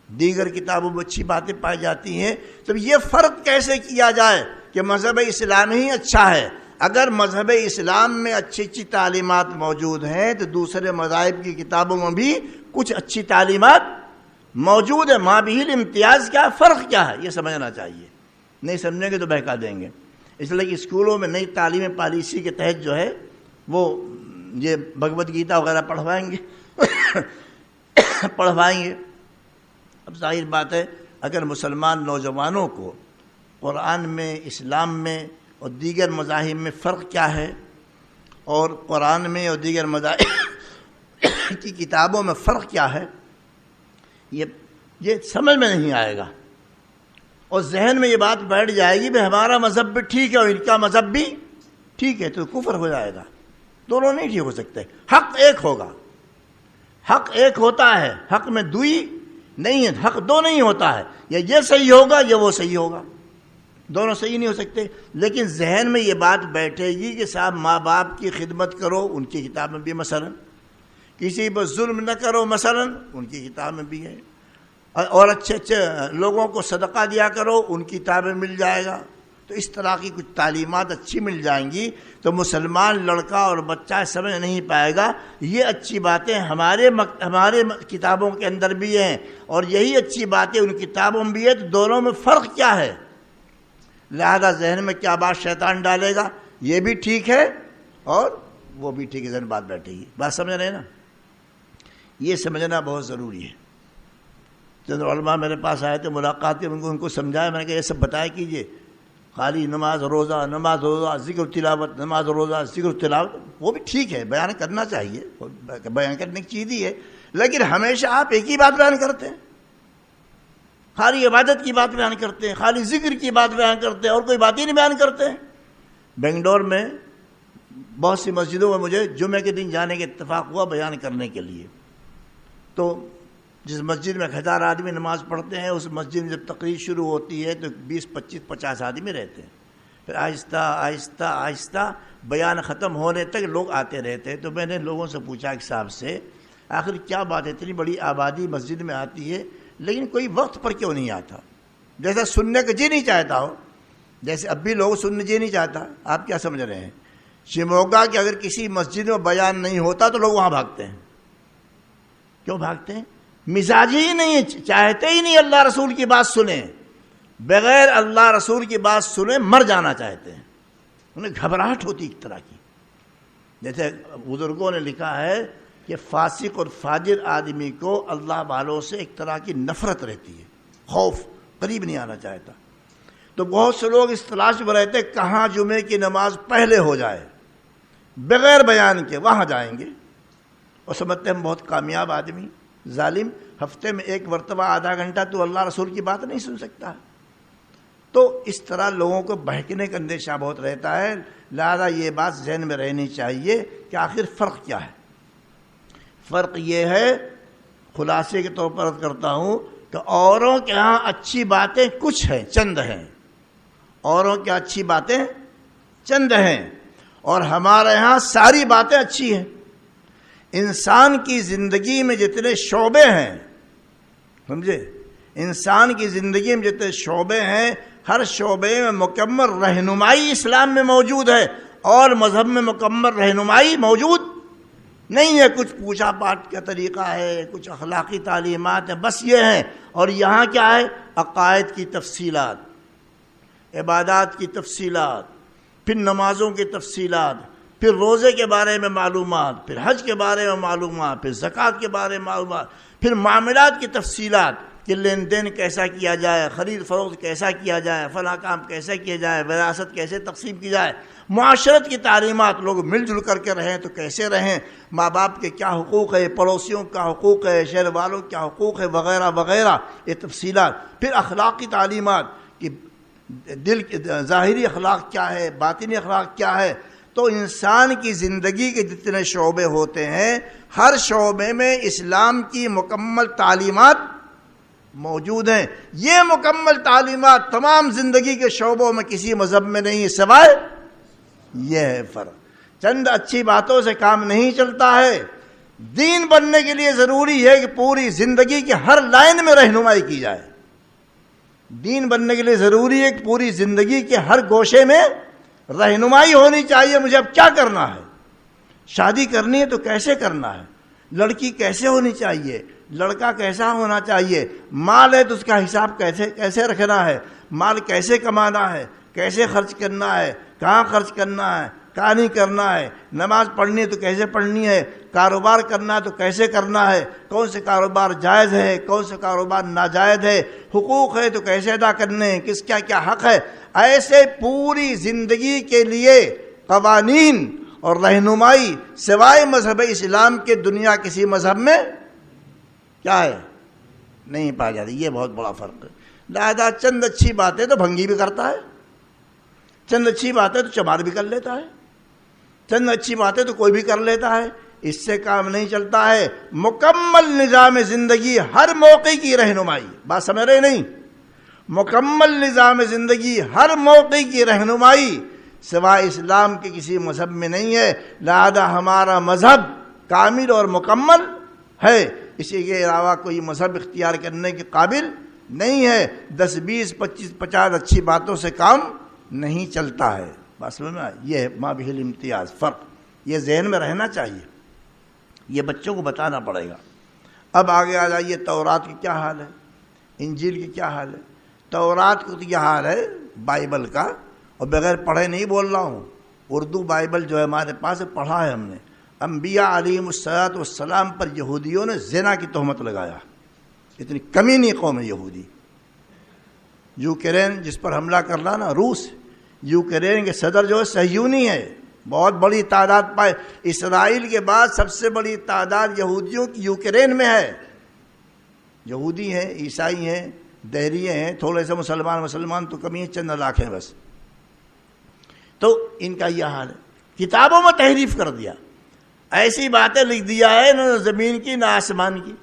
B: دیگر کتابوں میں اچھی باتیں پائی جاتی ہیں۔ تو یہ فرق کیسے کیا جائے کہ مذہب اسلام ہی اچھا ہے؟ اگر مذہب اسلام میں اچھی اچھی تعلیمات موجود ہیں تو دوسرے مذاہب کی کتابوں میں بھی کچھ اچھی تعلیمات موجود ہے۔ ما بہل امتیاز کیا، فرق کیا ہے، یہ سمجھنا چاہیے، نہیں سمجھیں گے تو بہکا دیں گے۔ اس لیے کہ اسکولوں میں نئی تعلیمی پالیسی کے تحت جو ہے وہ یہ بھگوت گیتا وغیرہ پڑھوائیں گے۔ اب ظاہر بات ہے اگر مسلمان نوجوانوں کو قرآن میں، اسلام میں اور دیگر مذاہب میں فرق کیا ہے، اور قرآن میں اور دیگر مذاہب کی کتابوں میں فرق کیا ہے، یہ سمجھ میں نہیں آئے گا، اور ذہن میں یہ بات بیٹھ جائے گی کہ ہمارا مذہب بھی ٹھیک ہے اور ان کا مذہب بھی ٹھیک ہے، تو کفر ہو جائے گا۔ دونوں نہیں ٹھیک ہو سکتے، حق ایک ہوگا، حق ایک ہوتا ہے، حق میں دوئی نہیں ہے، حق دو نہیں ہوتا ہے، یا یہ صحیح ہوگا یا وہ صحیح ہوگا، دونوں صحیح نہیں ہو سکتے۔ لیکن ذہن میں یہ بات بیٹھے گی کہ صاحب ماں باپ کی خدمت کرو، ان کی کتاب میں بھی مثلا، کسی پر ظلم نہ کرو مثلا، ان کی کتاب میں بھی ہے، اور اچھے اچھے لوگوں کو صدقہ دیا کرو، ان کی کتاب میں مل جائے گا، تو اس طرح کی کچھ تعلیمات اچھی مل جائیں گی تو مسلمان لڑکا اور بچہ سمجھ نہیں پائے گا یہ اچھی باتیں ہمارے کتابوں کے اندر بھی ہیں اور یہی اچھی باتیں ان کتابوں میں بھی ہے، تو دونوں میں فرق کیا ہے؟ لہذا ذہن میں کیا بات شیطان ڈالے گا، یہ بھی ٹھیک ہے اور وہ بھی ٹھیک ہے، ذہن بات بیٹھے گی، بات سمجھ رہے ہیں نا؟ یہ سمجھنا بہت ضروری ہے۔ چند علماء میرے پاس آئے تھے، ملاقات کی، ان کو سمجھایا، میں نے کہا یہ سب بتایا کیجئے، خالی نماز روزہ ذکر تلاوت، نماز روزہ ذکر تلاوت، وہ بھی ٹھیک ہے، بیان کرنا چاہیے، بیان کرنے کی چیز ہی ہے، لیکن ہمیشہ آپ ایک ہی بات بیان کرتے ہیں، خالی عبادت کی بات بیان کرتے ہیں، خالی ذکر کی بات بیان کرتے ہیں اور کوئی بات ہی نہیں بیان کرتے ہیں۔ بنگلور میں بہت سی مسجدوں میں مجھے جمعے کے دن جانے کے اتفاق ہوا بیان کرنے کے لیے، تو جس مسجد میں 1000 آدمی نماز پڑھتے ہیں اس مسجد میں جب تقریر شروع ہوتی ہے تو 20 25 50 آدمی رہتے ہیں، پھر آہستہ آہستہ آہستہ بیان ختم ہونے تک لوگ آتے رہتے ہیں۔ تو میں نے لوگوں سے پوچھا ایک صاحب سے، آخر کیا بات ہے، اتنی بڑی آبادی مسجد میں آتی ہے لیکن کوئی وقت پر کیوں نہیں آتا؟ جیسا سننے کا جی نہیں چاہتا ہو، جیسے اب بھی لوگ سننے جی نہیں چاہتا، آپ کیا سمجھ رہے ہیں؟ شموگا کہ اگر کسی مسجد میں بیان نہیں ہوتا تو لوگ وہاں بھاگتے ہیں۔ کیوں بھاگتے ہیں؟ مزاج ہی نہیں ہے، چاہتے ہی نہیں اللہ رسول کی بات سنیں، بغیر اللہ رسول کی بات سنیں مر جانا چاہتے ہیں، انہیں گھبراہٹ ہوتی ایک طرح کی۔ جیسے بزرگوں نے لکھا ہے کہ فاسق اور فاجر آدمی کو اللہ والوں سے ایک طرح کی نفرت رہتی ہے، خوف، قریب نہیں آنا چاہتا۔ تو بہت سے لوگ اس تلاش میں رہتے کہاں جمعے کی نماز پہلے ہو جائے، بغیر بیان کے وہاں جائیں گے، اور سمجھتے ہیں ہم بہت کامیاب آدمی۔ ظالم، ہفتے میں ایک مرتبہ آدھا گھنٹہ تو اللہ رسول کی بات نہیں سن سکتا۔ تو اس طرح لوگوں کو بہکنے کا اندیشہ بہت رہتا ہے، لہذا یہ بات ذہن میں رہنی چاہیے کہ آخر فرق کیا ہے۔ فرق یہ ہے، خلاصے کے طور پر عرض کرتا ہوں کہ اوروں کے ہاں اچھی باتیں کچھ ہیں، چند ہیں، اوروں کے اچھی باتیں چند ہیں، اور ہمارے ہاں ساری باتیں اچھی ہیں۔ انسان کی زندگی میں جتنے شعبے ہیں، سمجھے، انسان کی زندگی میں جتنے شعبے ہیں، ہر شعبے میں مکمل رہنمائی اسلام میں موجود ہے، اور مذہب میں مکمل رہنمائی موجود نہیں ہے۔ کچھ پوچھا پاٹ کا طریقہ ہے، کچھ اخلاقی تعلیمات ہیں، بس یہ ہیں۔ اور یہاں کیا ہے؟ عقائد کی تفصیلات، عبادات کی تفصیلات، پھر نمازوں کی تفصیلات، پھر روزے کے بارے میں معلومات، پھر حج کے بارے میں معلومات، پھر زکوٰۃ کے بارے میں معلومات، پھر معاملات کی تفصیلات کہ لین دین کیسا کیا جائے، خرید فروخت کیسا کیا جائے، فلاں کام کیسے کیا جائے، وراثت کیسے تقسیم کی جائے، معاشرت کی تعلیمات، لوگ مل جل کر کے رہیں تو کیسے رہیں، ماں باپ کے کیا حقوق ہے، پڑوسیوں کا حقوق ہے، شہر والوں کیا حقوق ہے، وغیرہ وغیرہ، یہ تفصیلات۔ پھر اخلاقی تعلیمات کہ دل ظاہری اخلاق کیا ہے، باطنی اخلاق کیا ہے۔ تو انسان کی زندگی کے جتنے شعبے ہوتے ہیں، ہر شعبے میں اسلام کی مکمل تعلیمات موجود ہیں۔ یہ مکمل تعلیمات تمام زندگی کے شعبوں میں کسی مذہب میں نہیں، سوائے یہ ہے فرق۔ چند اچھی باتوں سے کام نہیں چلتا ہے، دین بننے کے لیے ضروری ہے کہ پوری زندگی کے ہر لائن میں رہنمائی کی جائے۔ دین بننے کے لیے ضروری ہے کہ پوری زندگی کے ہر گوشے میں رہنمائی ہونی چاہیے۔ مجھے اب کیا کرنا ہے، شادی کرنی ہے تو کیسے کرنا ہے، لڑکی کیسے ہونی چاہیے، لڑکا کیسا ہونا چاہیے، مال ہے تو اس کا حساب کیسے رکھنا ہے، مال کیسے کمانا ہے، کیسے خرچ کرنا ہے، کہاں خرچ کرنا ہے، کہاں نہیں کرنا ہے، نماز پڑھنی ہے تو کیسے پڑھنی ہے، کاروبار کرنا ہے تو کیسے کرنا ہے، کون سے کاروبار جائز ہے، کون سے کاروبار ناجائز ہے، حقوق ہے تو کیسے ادا کرنے ہیں، کس کیا حق ہے۔ ایسے پوری زندگی کے لیے قوانین اور رہنمائی سوائے مذہب اسلام کے دنیا کسی مذہب میں کیا ہے، نہیں پائی جاتی۔ یہ بہت بڑا فرق ہے۔ لہذا چند اچھی باتیں تو بھنگی بھی کرتا ہے، چند اچھی باتیں تو چمار بھی کر لیتا ہے، چند اچھی باتیں تو کوئی بھی کر لیتا ہے، اس سے کام نہیں چلتا ہے۔ مکمل نظام زندگی، ہر موقع کی رہنمائی، بات سمجھ رہے نہیں، مکمل نظام زندگی ہر موقع کی رہنمائی سوائے اسلام کے کسی مذہب میں نہیں ہے۔ لہذا ہمارا مذہب کامل اور مکمل ہے، اسی کے علاوہ کوئی مذہب اختیار کرنے کے قابل نہیں ہے۔ 10 20 25 50 اچھی باتوں سے کام نہیں چلتا ہے. بس سمجھ میں یہ ہے ما بہ الامتیاز، فرق یہ ذہن میں رہنا چاہیے، یہ بچوں کو بتانا پڑے گا. اب آگے آ جائیے تورات کی کیا حال ہے، انجیل کی کیا حال ہے. تورات کو تو یہ حال ہے بائبل کا، اور بغیر پڑھے نہیں بول رہا ہوں، اردو بائبل جو ہے ہمارے پاس پڑھا ہے ہم نے. انبیاء علیہم الصلاۃ والسلام پر یہودیوں نے زنا کی تہمت لگایا. اتنی کمینی قوم ہے یہودی. یوکرین جس پر حملہ کر رہا نا روس، یوکرین کے صدر جو ہے صہیونی ہے، بہت بڑی تعداد پائے. اسرائیل کے بعد سب سے بڑی تعداد یہودیوں کی یوکرین میں ہے. یہودی ہیں، عیسائی ہیں، دہریے ہیں، تھوڑے سے مسلمان تو کمی ہیں، چند لاکھ ہیں بس. تو ان کا یہ حال ہے. کتابوں میں تحریف کر دیا، ایسی باتیں لکھ دیا ہے نہ زمین کی نہ آسمان کی.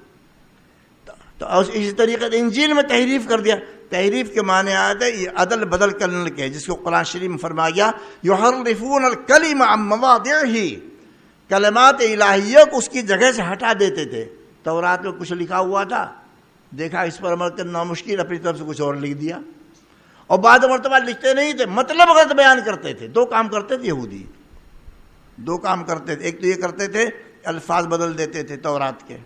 B: تو اسی طریقے سے انجیل میں تحریف کر دیا. تحریف کے معنی آتے ہیں یہ عدل بدل کرنے کے، جس کو قرآن شریف میں فرمایا گیا یحرفون الکلم عن مواضعہ، کلمات الہیہ کو اس کی جگہ سے ہٹا دیتے تھے. تورات میں کچھ لکھا ہوا تھا، دیکھا اس پر عمل کرنا مشکل، اپنی طرف سے کچھ اور لکھ دیا. اور بعد مرتبہ لکھتے نہیں تھے، مطلب غلط بیان کرتے تھے. دو کام کرتے تھے یہودی، دو کام کرتے تھے. ایک تو یہ کرتے تھے الفاظ بدل دیتے تھے تورات کے،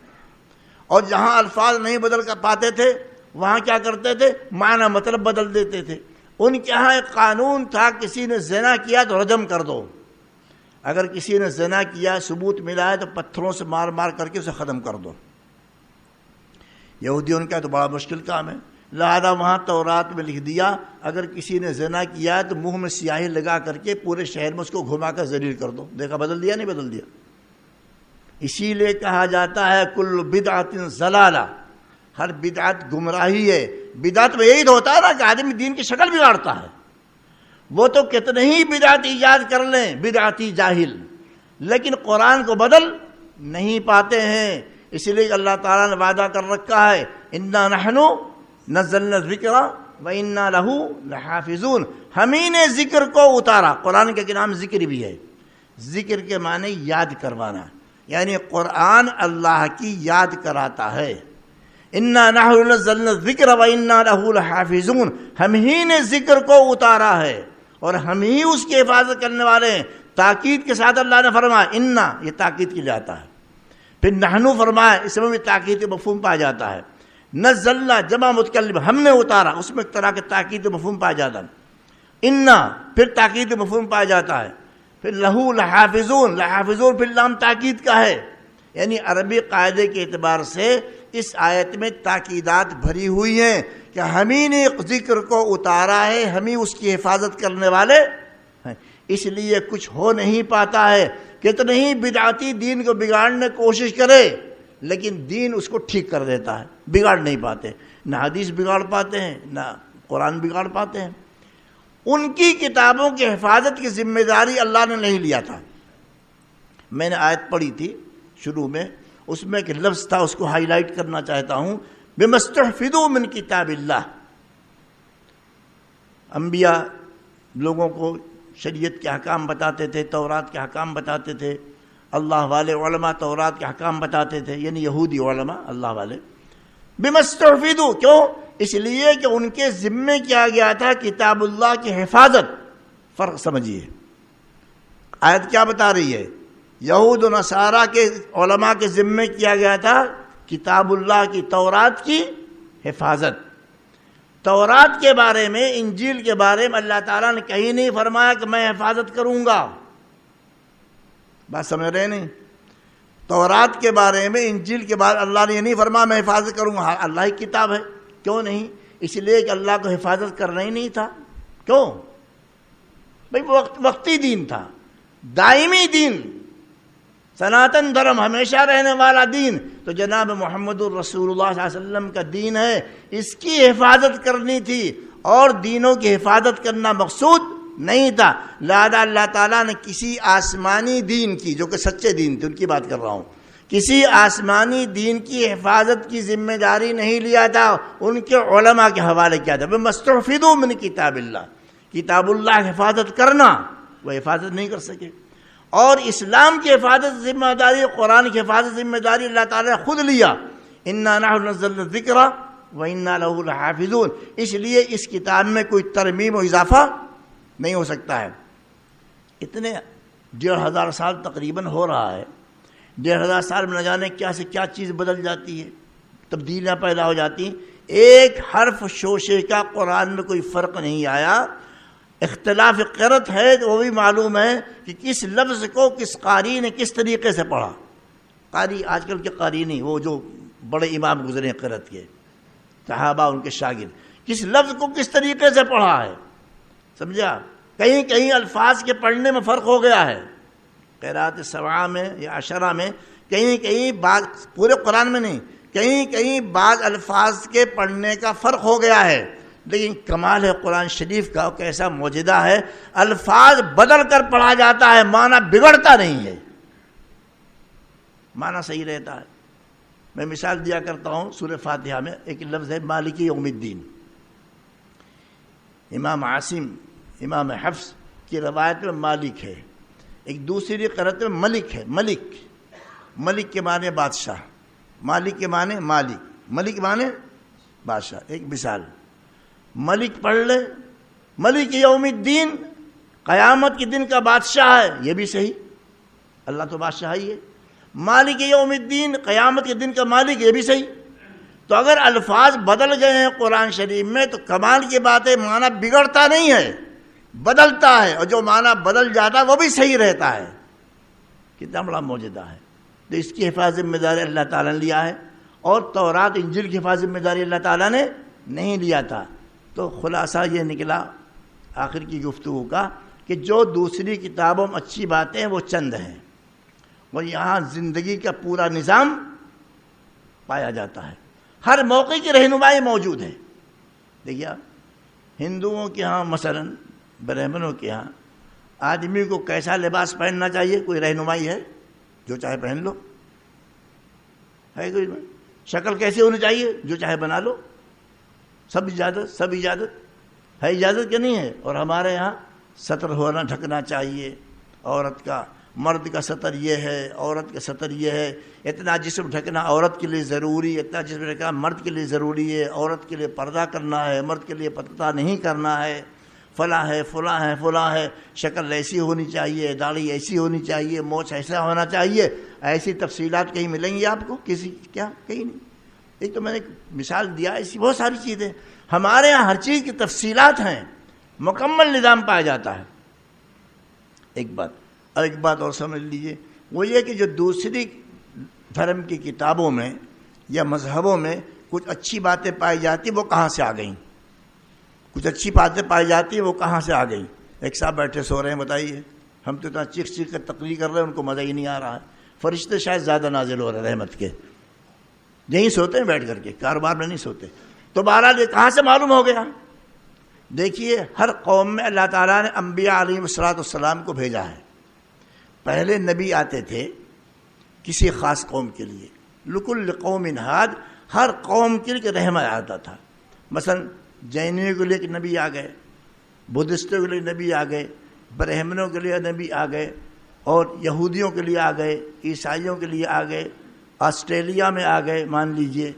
B: اور جہاں الفاظ نہیں بدل کر پاتے تھے وہاں کیا کرتے تھے، معنی مطلب بدل دیتے تھے. ان کے یہاں ایک قانون تھا، کسی نے زنا کیا تو رجم کر دو. اگر کسی نے زنا کیا ثبوت ملا ہے تو پتھروں سے مار مار کر کے اسے ختم کر دو. یہودیوں کا تو بڑا مشکل کام ہے، لہذا وہاں تورات میں لکھ دیا اگر کسی نے زنا کیا ہے تو منہ میں سیاہی لگا کر کے پورے شہر میں اس کو گھما کر ذلیل کر دو. دیکھا بدل دیا نہیں بدل دیا. اسی لیے کہا جاتا ہے کل بدعت ضلالہ، ہر بدعت گمراہی ہے. بدعت میں یہی تو ہوتا ہے نا کہ آدمی دین کی شکل بگاڑتا ہے. وہ تو کتنے ہی بدعت ایجاد کر لیں بدعتی جاہل، لیکن قرآن کو بدل نہیں پاتے ہیں. اس لیے اللہ تعالیٰ نے وعدہ کر رکھا ہے انا نحن نزلنا الذکر وانا لہ لحافظون، ہم ہی نے ذکر کو اتارا. قرآن کے نام ذکر بھی ہے. ذکر کے معنی یاد کروانا، یعنی قرآن اللہ کی یاد کراتا ہے. انا نحن نزلنا الذکر وانا لہ لحافظون، ہم ہی نے ذکر کو اتارا ہے اور ہم ہی اس کی حفاظت کرنے والے ہیں. تاکید کے ساتھ اللہ نے فرمایا انا، یہ تاکید کے لیے آتا ہے. پھر نحنو فرمایا، اس میں بھی تاکید مفہوم پایا جاتا ہے. نزلنا جمع متکلم، ہم نے اتارا، اس میں ایک طرح کے تاکید مفہوم پایا جاتا ہے. انا پھر تاکید مفہوم پایا جاتا ہے. پھر لہو لحافظون، لحافظون پھر لام تاکید کا ہے. یعنی عربی قاعدے کے اعتبار سے اس آیت میں تاکیدات بھری ہوئی ہیں کہ ہم ہی نے ذکر کو اتارا ہے، ہم ہی اس کی حفاظت کرنے والے ہیں. اس لیے کچھ ہو نہیں پاتا ہے. کتنے ہی بدعتی دین کو بگاڑنے کی کوشش کرے لیکن دین اس کو ٹھیک کر دیتا ہے. بگاڑ نہیں پاتے، نہ حدیث بگاڑ پاتے ہیں نہ قرآن بگاڑ پاتے ہیں. ان کی کتابوں کی حفاظت کی ذمہ داری اللہ نے نہیں لیا تھا. میں نے آیت پڑھی تھی شروع میں، اس میں ایک لفظ تھا، اس کو ہائی لائٹ کرنا چاہتا ہوں. بِمَسْتُحْفِظُوا مِنْ کِتَابِ اللَّهِ. انبیاء لوگوں کو شریعت کے احکام بتاتے تھے، تورات کے احکام بتاتے تھے. اللہ والے علماء تورات کے احکام بتاتے تھے، یعنی یہودی علماء اللہ والے. بِمَسْتُحْفِظُوا، کیوں؟ اس لیے کہ ان کے ذمے کیا گیا تھا کتاب اللہ کی حفاظت. فرق سمجھیے، آیت کیا بتا رہی ہے؟ یہود و نصارہ کے علماء کے ذمے کیا گیا تھا کتاب اللہ کی، تورات کی حفاظت. تورات کے بارے میں، انجیل کے بارے میں اللہ تعالیٰ نے کہیں نہیں فرمایا کہ میں حفاظت کروں گا. بات سمجھ رہے نہیں؟ تورات کے بارے میں، انجیل کے بارے اللہ نے یہ نہیں فرمایا میں حفاظت کروں گا. اللہ کی کتاب ہے. کیوں نہیں؟ اس لیے کہ اللہ کو حفاظت کرنا ہی نہیں تھا. کیوں؟ بھئی وقتی دین تھا، دائمی دین، سناتن دھرم، ہمیشہ رہنے والا دین تو جناب محمد الرسول اللہ صلی اللہ علیہ وسلم کا دین ہے. اس کی حفاظت کرنی تھی اور دینوں کی حفاظت کرنا مقصود نہیں تھا. لہذا اللہ تعالیٰ نے کسی آسمانی دین کی، جو کہ سچے دین تھے ان کی بات کر رہا ہوں، کسی آسمانی دین کی حفاظت کی ذمہ داری نہیں لیا تھا، ان کے علماء کے حوالے کیا تھا. مستحفظوا من کتاب اللہ، کتاب اللہ حفاظت کرنا، وہ حفاظت نہیں کر سکے. اور اسلام کی حفاظت ذمہ داری، قرآن کی حفاظت ذمہ داری اللہ تعالیٰ نے خود لیا. انا نحن نزلنا الذکر وانا لہ لحافظون. اس لیے اس کتاب میں کوئی ترمیم و اضافہ نہیں ہو سکتا ہے۔ اتنے 1500 سال تقریباً ہو رہا ہے، 1500 سال میں نہ جانے کیا سے کیا چیز بدل جاتی ہے، تبدیلیاں پیدا ہو جاتی ہیں۔ ایک حرف شوشے کا قرآن میں کوئی فرق نہیں آیا۔ اختلاف قرأت ہے تو وہ بھی معلوم ہے کہ کس لفظ کو کس قاری نے کس طریقے سے پڑھا۔ قاری آج کل کے قاری نہیں، وہ جو بڑے امام گزرے ہیں قرأت کے، صحابہ ان کے شاگرد، کس لفظ کو کس طریقے سے پڑھا ہے، سمجھا؟ کہیں کہیں الفاظ کے پڑھنے میں فرق ہو گیا ہے، قراءت سبعہ میں یا عشرہ میں، کہیں کہیں بعض، پورے قرآن میں نہیں، کہیں کہیں بعض الفاظ کے پڑھنے کا فرق ہو گیا ہے۔ لیکن کمال ہے قرآن شریف کا، کیسا معجزہ ہے، الفاظ بدل کر پڑھا جاتا ہے، معنی بگڑتا نہیں ہے، معنی صحیح رہتا ہے۔ میں مثال دیا کرتا ہوں، سورہ فاتحہ میں ایک لفظ ہے مالک یوم الدین، امام عاصم، امام حفص کی روایت میں مالک ہے، ایک دوسری قرأت میں ملک ہے، ملک، ملک کے معنی بادشاہ، مالک کے معنی مالک، ملک کے معنی بادشاہ۔ ایک مثال، ملک پڑھ لے، ملک یوم الدین، قیامت کے دن کا بادشاہ ہے، یہ بھی صحیح، اللہ تو بادشاہ ہی ہے۔ مالک یوم الدین، قیامت کے دن کا مالک، یہ بھی صحیح۔ تو اگر الفاظ بدل گئے ہیں قرآن شریف میں تو کمال کی بات ہے، معنی بگڑتا نہیں ہے، بدلتا ہے، اور جو معنی بدل جاتا ہے وہ بھی صحیح رہتا ہے۔ کتنا بڑا معجزہ ہے۔ تو اس کی حفاظت ذمہ داری اللہ تعالیٰ نے لیا ہے، اور تورات انجیل کی حفاظت ذمہ داری اللہ تعالیٰ نے نہیں لیا تھا۔ تو خلاصہ یہ نکلا آخر کی گفتگو کا کہ جو دوسری کتابوں میں اچھی باتیں ہیں وہ چند ہیں، اور یہاں زندگی کا پورا نظام پایا جاتا ہے، ہر موقع کی رہنمائی موجود ہے۔ دیکھیے ہندوؤں کے ہاں مثلاً، برہمنوں کے ہاں آدمی کو کیسا لباس پہننا چاہیے، کوئی رہنمائی ہے؟ جو چاہے پہن لو، ہے کوئی؟ شکل کیسی ہونی چاہیے، جو چاہے بنا لو، سب اجازت ہے، اجازت کہ نہیں ہے؟ اور ہمارے یہاں ستر ہونا، ڈھکنا چاہیے عورت کا، مرد کا ستر یہ ہے، عورت کا ستر یہ ہے، اتنا جسم ڈھکنا عورت کے لیے ضروری، اتنا جسم ڈھکنا مرد کے لیے ضروری ہے، عورت کے لیے پردہ کرنا ہے، مرد کے لیے پردہ نہیں کرنا ہے، فلاں ہے فلاں ہے فلاں ہے، شکل ایسی ہونی چاہیے، داڑھی ایسی ہونی چاہیے، مونچھ ایسا ہونا چاہیے۔ ایسی تفصیلات کہیں ملیں گی آپ کو؟ کسی کیا؟ کہیں نہیں۔ ایک تو میں نے مثال دیا، ایسی بہت ساری چیزیں ہمارے یہاں، ہر چیز کی تفصیلات ہیں، مکمل نظام پایا جاتا ہے۔ ایک بات، اور ایک بات اور سمجھ لیجئے، وہ یہ کہ جو دوسری دھرم کی کتابوں میں یا مذہبوں میں کچھ اچھی باتیں پائی جاتی وہ کہاں سے آ گئیں؟ کچھ اچھی باتیں پائی جاتی ہیں وہ کہاں سے آ گئیں؟ ایک صاحب بیٹھے سو رہے ہیں، بتائیے، ہم تو اتنا چیخ چیخ کر تقریر کر رہے ہیں، ان کو مزہ ہی نہیں آ رہا ہے۔ فرشتے شاید زیادہ نازل ہو رہے ہیں رحمت کے، یہیں سوتے ہیں بیٹھ کر کے، کاروبار میں نہیں سوتے۔ تو بہرحال یہ کہاں سے معلوم ہو گیا؟ دیکھیے ہر قوم میں اللہ تعالیٰ نے انبیاء علیہ السلام کو بھیجا ہے۔ پہلے نبی آتے تھے کسی خاص قوم کے لیے، لکل قوم ہاد، ہر قوم کے لیے رحمت آتا تھا۔ مثلا جینیوں کے لیے ایک نبی آ گئے، بدھسٹوں کے لیے نبی آ گئے، برہمنوں کے لیے نبی آ گئے، اور یہودیوں کے لیے آ گئے، عیسائیوں کے لیے آ گئے، آسٹریلیا میں آ گئے، مان لیجئے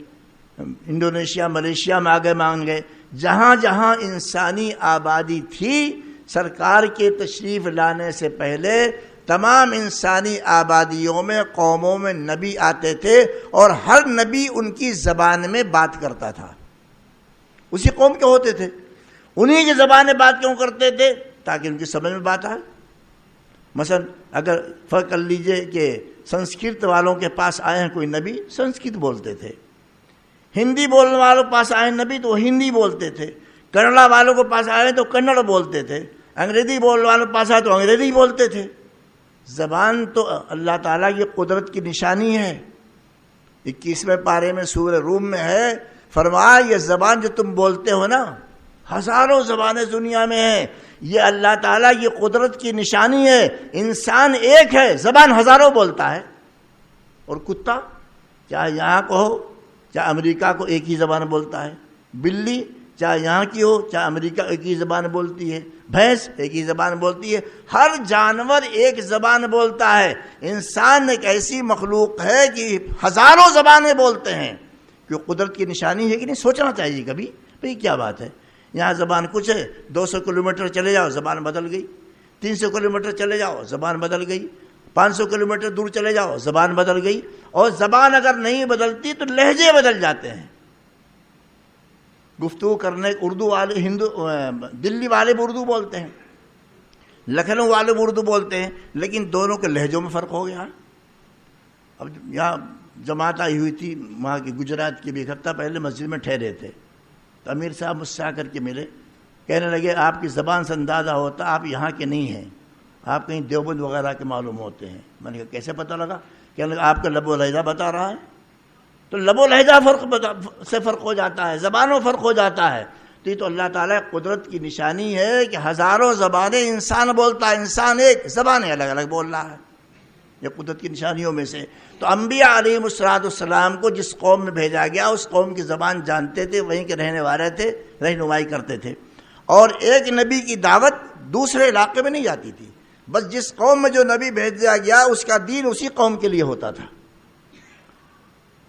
B: انڈونیشیا ملیشیا میں آ گئے، مان گئے، جہاں جہاں انسانی آبادی تھی سرکار کے تشریف لانے سے پہلے تمام انسانی آبادیوں میں، قوموں میں نبی آتے تھے، اور ہر نبی ان کی زبان میں بات کرتا تھا، اسی قوم کے ہوتے تھے، انہی کی زبان میں بات کیوں کرتے تھے؟ تاکہ ان کی سمجھ میں بات آئے۔ مثلا اگر فرق کر لیجئے کہ سنسکرت والوں کے پاس آئے ہیں کوئی نبی، سنسکرت بولتے تھے، ہندی بولنے والوں کے پاس آئے نبی تو وہ ہندی بولتے تھے، کنڑا والوں کے پاس آئے تو کنڑ بولتے تھے، انگریزی بولنے والوں کے پاس آئے تو انگریزی بولتے تھے۔ زبان تو اللہ تعالیٰ کی قدرت کی نشانی ہے۔ 21ویں پارے میں سورہ روم میں ہے، فرمایا یہ زبان جو تم بولتے ہو نا، ہزاروں زبانیں دنیا میں ہیں، یہ اللہ تعالیٰ کی قدرت کی نشانی ہے۔ انسان ایک ہے، زبان ہزاروں بولتا ہے، اور کتا چاہے یہاں کو ہو چاہے امریکہ کو ایک ہی زبان بولتا ہے، بلی چاہے یہاں کی ہو چاہے امریکہ ایک ہی زبان بولتی ہے، بھینس ایک ہی زبان بولتی ہے، ہر جانور ایک زبان بولتا ہے۔ انسان ایک ایسی مخلوق ہے کہ ہزاروں زبانیں بولتے ہیں، کہ قدرت کی نشانی ہے کہ نہیں؟ سوچنا چاہیے کبھی بھئی کیا بات ہے، یہاں زبان کچھ ہے، 200 کلومیٹر چلے جاؤ زبان بدل گئی، 300 کلومیٹر چلے جاؤ زبان بدل گئی، 500 کلومیٹر دور چلے جاؤ زبان بدل گئی. اور زبان اگر نہیں بدلتی تو لہجے بدل جاتے ہیں. گفتگو کرنے اردو والے دلی والے بھی اردو بولتے ہیں، لکھنؤ والے بھی اردو بولتے ہیں، لیکن دونوں کے لہجوں میں فرق ہو گیا. اب یہاں جماعت آئی ہوئی تھی وہاں کی گجرات کی بھی، ایک ہفتہ پہلے مسجد میں ٹھہرے تھے تو امیر صاحب مجھ سے آ کر کے ملے، کہنے لگے آپ کی زبان سے اندازہ ہوتا آپ یہاں کے نہیں ہیں، آپ کہیں دیوبند وغیرہ کے معلوم ہوتے ہیں. میں نے کہا کیسے پتہ لگا؟ کہنے لگا آپ کا لب و لہجہ بتا رہا ہے. تو لب و لہجہ سے فرق ہو جاتا ہے، زبانوں فرق ہو جاتا ہے. تو یہ تو اللہ تعالیٰ قدرت کی نشانی ہے کہ ہزاروں زبانیں انسان بولتا ہے، انسان ایک زبانیں الگ الگ بول رہا ہے. یہ قدرت کی نشانیوں میں سے. تو انبیاء علیہ السلام کو جس قوم میں بھیجا گیا اس قوم کی زبان جانتے تھے، وہیں کے رہنے والے تھے، رہنمائی کرتے تھے. اور ایک نبی کی دعوت دوسرے علاقے میں نہیں جاتی تھی، بس جس قوم میں جو نبی بھیجا گیا اس کا دین اسی قوم کے لیے ہوتا تھا.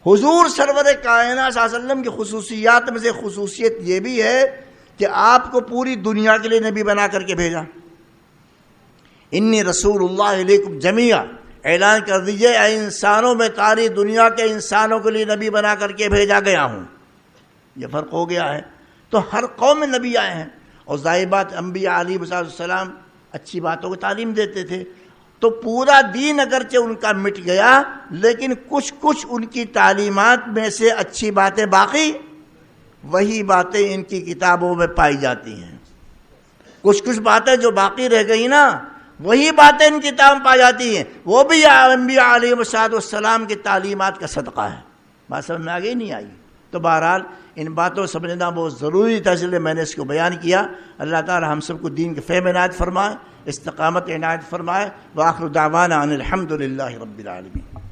B: حضور سرور کائنات صلی اللہ علیہ وسلم کی خصوصیات میں سے خصوصیت یہ بھی ہے کہ آپ کو پوری دنیا کے لیے نبی بنا کر کے بھیجا. انی رسول اللہ علیکم جمیعا، اعلان کر دیجئے اے انسانوں میں ساری دنیا کے انسانوں کے لیے نبی بنا کر کے بھیجا گیا ہوں. یہ فرق ہو گیا ہے. تو ہر قوم میں نبی آئے ہیں، اور ظاہر بات انبیاء علیہ السلام اچھی باتوں کو تعلیم دیتے تھے. تو پورا دین اگرچہ ان کا مٹ گیا لیکن کچھ ان کی تعلیمات میں سے اچھی باتیں باقی، وہی باتیں ان کی کتابوں میں پائی جاتی ہیں. کچھ باتیں جو باقی رہ گئی نا وہی باتیں ان کتاب میں پائی جاتی ہیں، وہ بھی انبیاء علیہ السلام کی تعلیمات کا صدقہ ہے. بات سمجھ میں آگے نہیں آئی. تو بہرحال ان باتوں کو سمجھنا بہت ضروری تھا، اس لیے میں نے اس کو بیان کیا. اللہ تعالی ہم سب کو دین کے فہم عنایت فرمائے، استقامت عنایت فرمائے. وآخر دعوانا ان الحمد للہ رب العالمین.